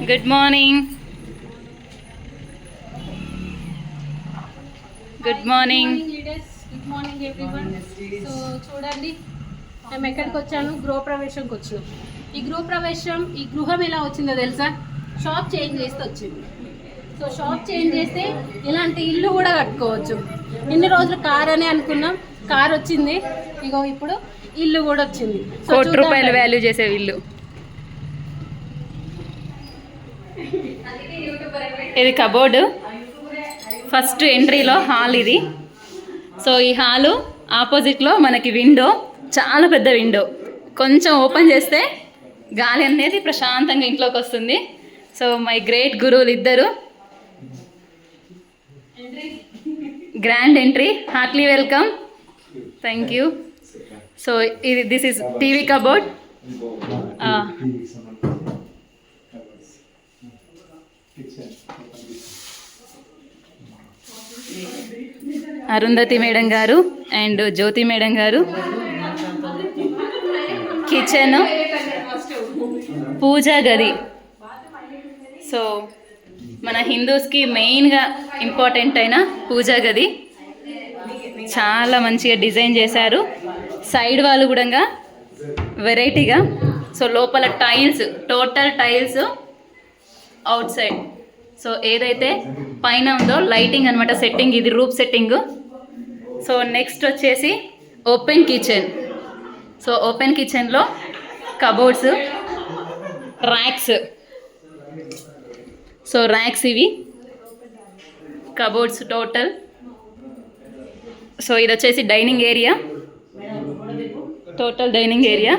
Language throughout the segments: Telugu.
Good morning. Good morning good morning everyone. So చూడండి, మేము ఎక్కడికి వచ్చాను, గృహప్రవేశంకి వచ్చాను. ఈ గృహం ఎలా వచ్చిందో తెలుసా? షాప్ చేంజ్ చేస్తే వచ్చింది. సో షాప్ చేంజ్ చేస్తే ఇలాంటి ఇల్లు కూడా కట్టుకోవచ్చు. ఇన్ని రోజులు కార్ అని అనుకున్నాం, కార్ వచ్చింది. ఇగో ఇప్పుడు ఇల్లు కూడా వచ్చింది. ₹1,00,00,000 వాల్యూ చేసే ఇల్లు. ఇది కబోర్డు. ఫస్ట్ ఎంట్రీలో హాల్ ఇది. సో ఈ హాలు ఆపోజిట్లో మనకి విండో, చాలా పెద్ద విండో. కొంచెం ఓపెన్ చేస్తే గాలి అనేది ప్రశాంతంగా ఇంట్లోకి వస్తుంది. సో మై గ్రేట్ గురువులు ఇద్దరు. Grand entry, heartly welcome. Thank you. So ఇది this is TV cupboard. Arundhati madam garu and Jyoti madam garu. Kitchen, పూజా గది. సో మన హిందూస్కి మెయిన్గా ఇంపార్టెంట్ అయిన పూజా గది చాలా మంచిగా డిజైన్ చేశారు. సైడ్ వాళ్ళు కూడా వెరైటీగా. సో లోపల tiles, total tiles out side. So ఏదైతే పైన ఉందో లైటింగ్ అనమాట, సెట్టింగ్. ఇది రూప్ సెట్టింగ్. సో నెక్స్ట్ వచ్చేసి ఓపెన్ కిచెన్. సో ఓపెన్ కిచెన్లో కబోర్డ్స్, ర్యాక్స్. సో ర్యాక్స్ ఇవి, కబోర్డ్స్ టోటల్. సో ఇది వచ్చేసి dining area, total dining area.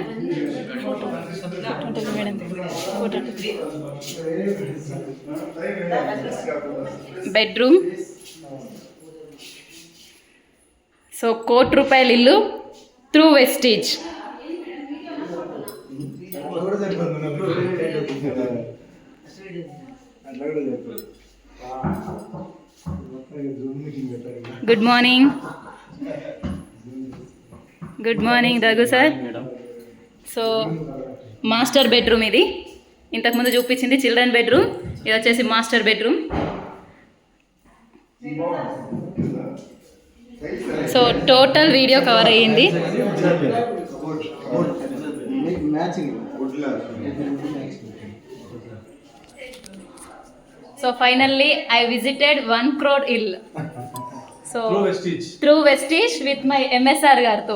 Bedroom. So ₹1,00,00,000 ఇల్లు through Vestige. Good morning. Good morning Raghu sir. So master bedroom ఇది. ఇంతకుముందు చూపించింది చిల్డ్రన్ బెడ్రూమ్, ఇది వచ్చేసి master bedroom. So total video cover అయ్యింది. So finally I visited 1 crore ఇల్. So through Vestige with my MSR గారితో.